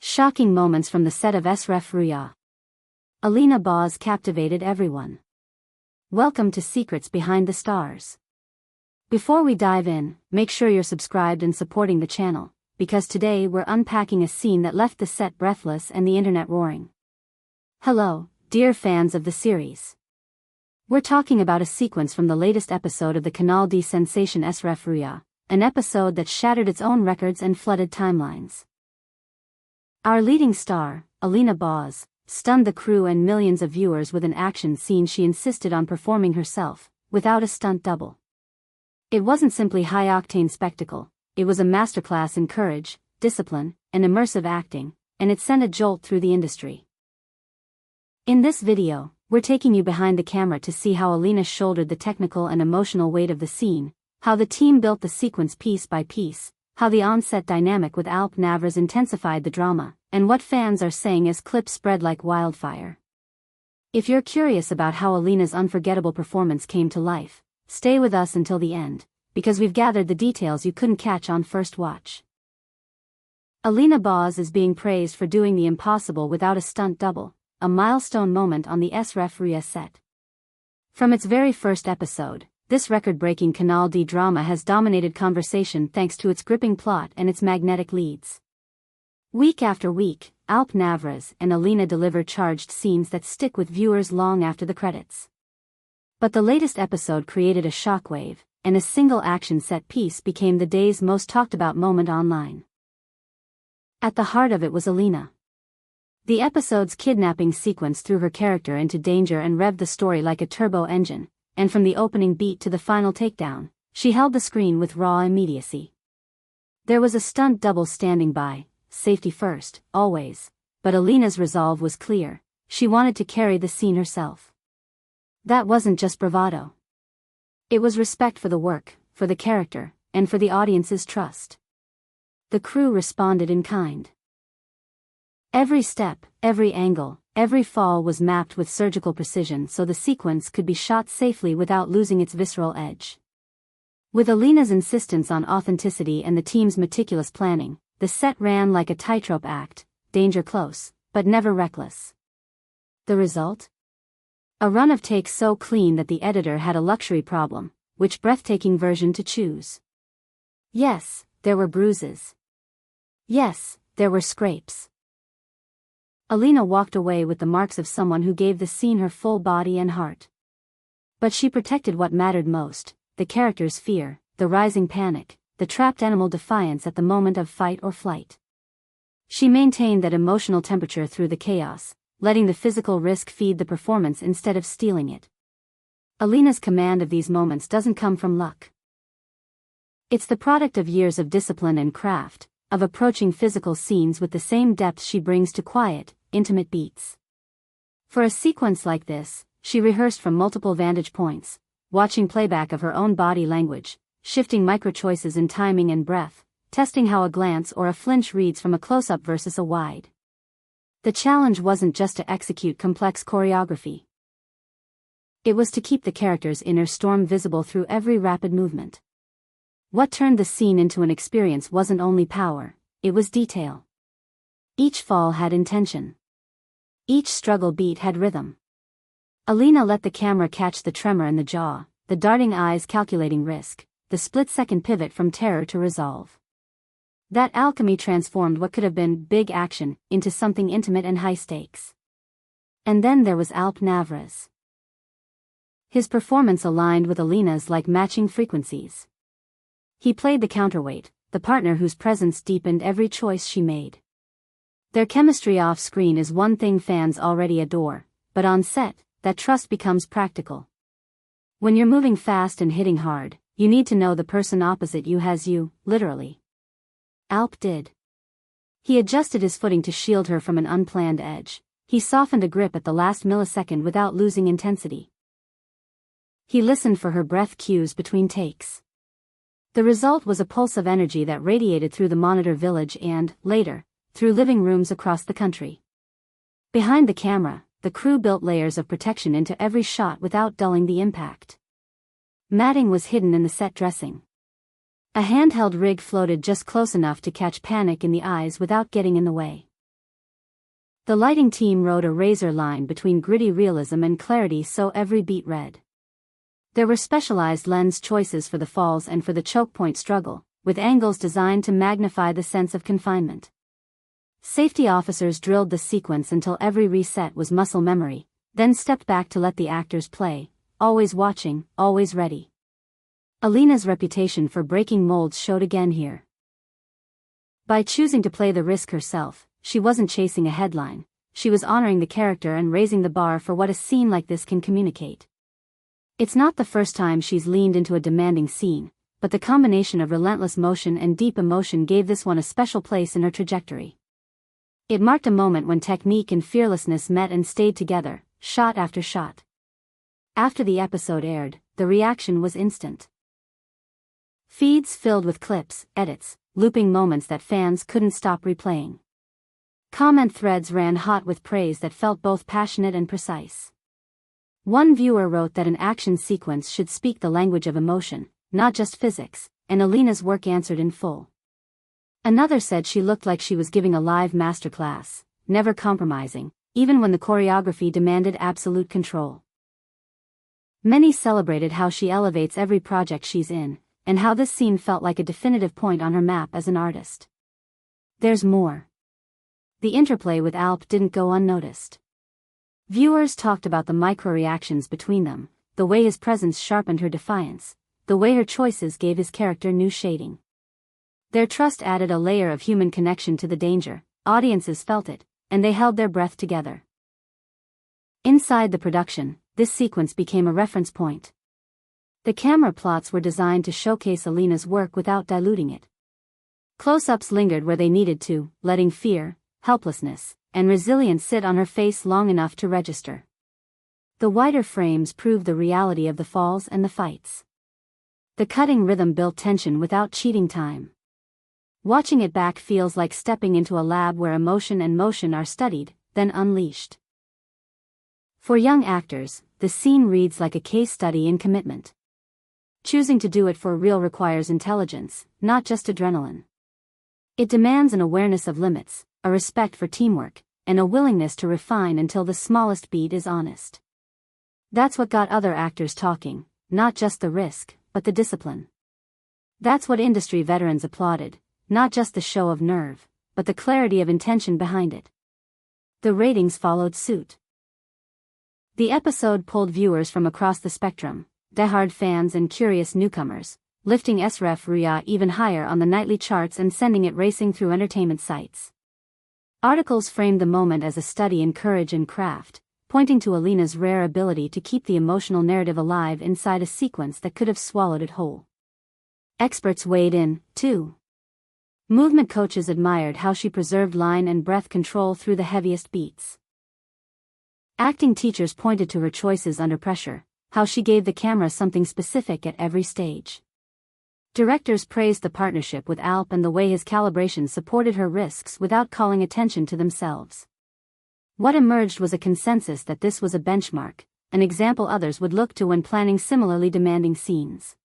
Shocking moments from the set of Eşref Rüya. Alina Boz captivated everyone. Welcome to Secrets Behind the Stars. Before we dive in, make sure you're subscribed and supporting the channel, because today we're unpacking a scene that left the set breathless and the internet roaring. Hello, dear fans of the series. We're talking about a sequence from the latest episode of the Kanal D sensation Eşref Rüya, an episode that shattered its own records and flooded timelines. Our leading star, Alina Boz, stunned the crew and millions of viewers with an action scene she insisted on performing herself, without a stunt double. It wasn't simply high-octane spectacle, it was a masterclass in courage, discipline, and immersive acting, and it sent a jolt through the industry. In this video, we're taking you behind the camera to see how Alina shouldered the technical and emotional weight of the scene, how the team built the sequence piece by piece, how the on-set dynamic with Alp Navras intensified the drama, and what fans are saying as clips spread like wildfire. If you're curious about how Alina's unforgettable performance came to life, stay with us until the end, because we've gathered the details you couldn't catch on first watch. Alina Boz is being praised for doing the impossible without a stunt double, a milestone moment on the Eşref Rüya set. From its very first episode, this record-breaking Kanal D drama has dominated conversation thanks to its gripping plot and its magnetic leads. Week after week, Alp Navras and Alina deliver charged scenes that stick with viewers long after the credits. But the latest episode created a shockwave, and a single action set piece became the day's most talked-about moment online. At the heart of it was Alina. The episode's kidnapping sequence threw her character into danger and revved the story like a turbo engine, and from the opening beat to the final takedown, she held the screen with raw immediacy. There was a stunt double standing by, safety first, always, but Alina's resolve was clear, she wanted to carry the scene herself. That wasn't just bravado. It was respect for the work, for the character, and for the audience's trust. The crew responded in kind. Every step, every angle, every fall was mapped with surgical precision so the sequence could be shot safely without losing its visceral edge. With Alina's insistence on authenticity and the team's meticulous planning, the set ran like a tightrope act, danger close, but never reckless. The result? A run of takes so clean that the editor had a luxury problem, which breathtaking version to choose. Yes, there were bruises. Yes, there were scrapes. Alina walked away with the marks of someone who gave the scene her full body and heart. But she protected what mattered most, the character's fear, the rising panic, the trapped animal defiance at the moment of fight or flight. She maintained that emotional temperature through the chaos, letting the physical risk feed the performance instead of stealing it. Alina's command of these moments doesn't come from luck. It's the product of years of discipline and craft, of approaching physical scenes with the same depth she brings to quiet, intimate beats. For a sequence like this, she rehearsed from multiple vantage points, watching playback of her own body language, shifting micro-choices in timing and breath, testing how a glance or a flinch reads from a close-up versus a wide. The challenge wasn't just to execute complex choreography. It was to keep the character's inner storm visible through every rapid movement. What turned the scene into an experience wasn't only power, it was detail. Each fall had intention. Each struggle beat had rhythm. Alina let the camera catch the tremor in the jaw, the darting eyes calculating risk, the split-second pivot from terror to resolve. That alchemy transformed what could have been big action into something intimate and high stakes. And then there was Alp Navras. His performance aligned with Alina's like matching frequencies. He played the counterweight, the partner whose presence deepened every choice she made. Their chemistry off-screen is one thing fans already adore, but on set, that trust becomes practical. When you're moving fast and hitting hard, you need to know the person opposite you has you, literally. Alp did. He adjusted his footing to shield her from an unplanned edge. He softened a grip at the last millisecond without losing intensity. He listened for her breath cues between takes. The result was a pulse of energy that radiated through the monitor village and, later, through living rooms across the country. Behind the camera, the crew built layers of protection into every shot without dulling the impact. Matting was hidden in the set dressing. A handheld rig floated just close enough to catch panic in the eyes without getting in the way. The lighting team rode a razor line between gritty realism and clarity so every beat read. There were specialized lens choices for the falls and for the choke point struggle, with angles designed to magnify the sense of confinement. Safety officers drilled the sequence until every reset was muscle memory, then stepped back to let the actors play, always watching, always ready. Alina's reputation for breaking molds showed again here. By choosing to play the risk herself, she wasn't chasing a headline, she was honoring the character and raising the bar for what a scene like this can communicate. It's not the first time she's leaned into a demanding scene, but the combination of relentless motion and deep emotion gave this one a special place in her trajectory. It marked a moment when technique and fearlessness met and stayed together, shot after shot. After the episode aired, the reaction was instant. Feeds filled with clips, edits, looping moments that fans couldn't stop replaying. Comment threads ran hot with praise that felt both passionate and precise. One viewer wrote that an action sequence should speak the language of emotion, not just physics, and Alina's work answered in full. Another said she looked like she was giving a live masterclass, never compromising, even when the choreography demanded absolute control. Many celebrated how she elevates every project she's in, and how this scene felt like a definitive point on her map as an artist. There's more. The interplay with Alp didn't go unnoticed. Viewers talked about the micro-reactions between them, the way his presence sharpened her defiance, the way her choices gave his character new shading. Their trust added a layer of human connection to the danger, audiences felt it, and they held their breath together. Inside the production, this sequence became a reference point. The camera plots were designed to showcase Alina's work without diluting it. Close-ups lingered where they needed to, letting fear, helplessness, and resilience sit on her face long enough to register. The wider frames proved the reality of the falls and the fights. The cutting rhythm built tension without cheating time. Watching it back feels like stepping into a lab where emotion and motion are studied, then unleashed. For young actors, the scene reads like a case study in commitment. Choosing to do it for real requires intelligence, not just adrenaline. It demands an awareness of limits, a respect for teamwork, and a willingness to refine until the smallest beat is honest. That's what got other actors talking, not just the risk, but the discipline. That's what industry veterans applauded, not just the show of nerve, but the clarity of intention behind it. The ratings followed suit. The episode pulled viewers from across the spectrum, diehard fans and curious newcomers, lifting Eşref Rüya even higher on the nightly charts and sending it racing through entertainment sites. Articles framed the moment as a study in courage and craft, pointing to Alina's rare ability to keep the emotional narrative alive inside a sequence that could have swallowed it whole. Experts weighed in, too. Movement coaches admired how she preserved line and breath control through the heaviest beats. Acting teachers pointed to her choices under pressure, how she gave the camera something specific at every stage. Directors praised the partnership with Alp and the way his calibration supported her risks without calling attention to themselves. What emerged was a consensus that this was a benchmark, an example others would look to when planning similarly demanding scenes.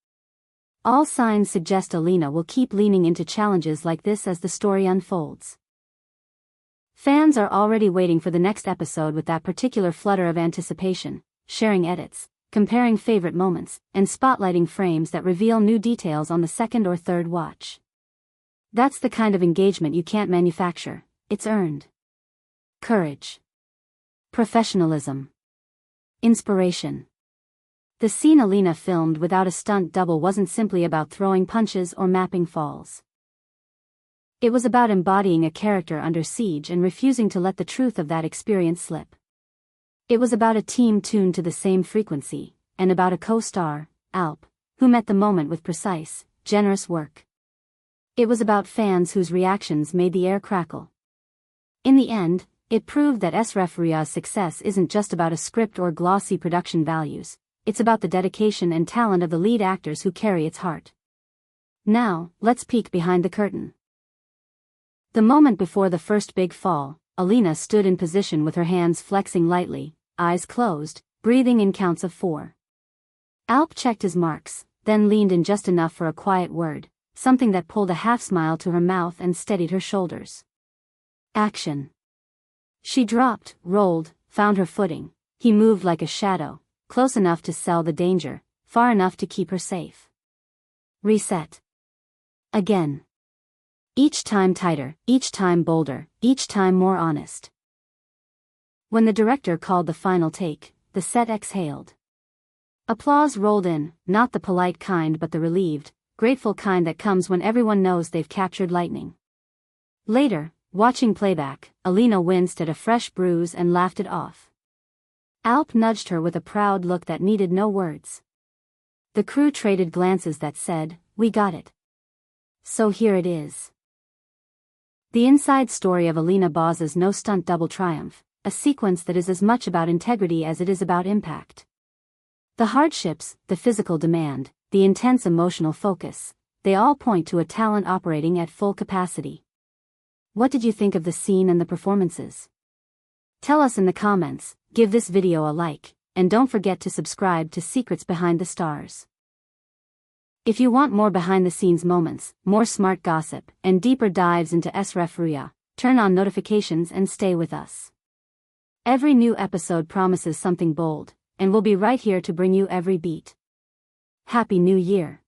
All signs suggest Alina will keep leaning into challenges like this as the story unfolds. Fans are already waiting for the next episode with that particular flutter of anticipation, sharing edits, comparing favorite moments, and spotlighting frames that reveal new details on the second or third watch. That's the kind of engagement you can't manufacture, it's earned. Courage. Professionalism. Inspiration. The scene Alina filmed without a stunt double wasn't simply about throwing punches or mapping falls. It was about embodying a character under siege and refusing to let the truth of that experience slip. It was about a team tuned to the same frequency, and about a co-star, Alp, who met the moment with precise, generous work. It was about fans whose reactions made the air crackle. In the end, it proved that Eşref Rüya's success isn't just about a script or glossy production values, it's about the dedication and talent of the lead actors who carry its heart. Now, let's peek behind the curtain. The moment before the first big fall, Alina stood in position with her hands flexing lightly, eyes closed, breathing in counts of 4. Alp checked his marks, then leaned in just enough for a quiet word, something that pulled a half smile to her mouth and steadied her shoulders. Action. She dropped, rolled, found her footing. He moved like a shadow, close enough to sell the danger, far enough to keep her safe. Reset. Again. Each time tighter, each time bolder, each time more honest. When the director called the final take, the set exhaled. Applause rolled in, not the polite kind but the relieved, grateful kind that comes when everyone knows they've captured lightning. Later, watching playback, Alina winced at a fresh bruise and laughed it off. Alp nudged her with a proud look that needed no words. The crew traded glances that said, "We got it." So here it is. The inside story of Alina Boz's no-stunt double triumph, a sequence that is as much about integrity as it is about impact. The hardships, the physical demand, the intense emotional focus, they all point to a talent operating at full capacity. What did you think of the scene and the performances? Tell us in the comments, give this video a like, and don't forget to subscribe to Secrets Behind the Stars. If you want more behind-the-scenes moments, more smart gossip, and deeper dives into Eşref Rüya, turn on notifications and stay with us. Every new episode promises something bold, and we'll be right here to bring you every beat. Happy New Year!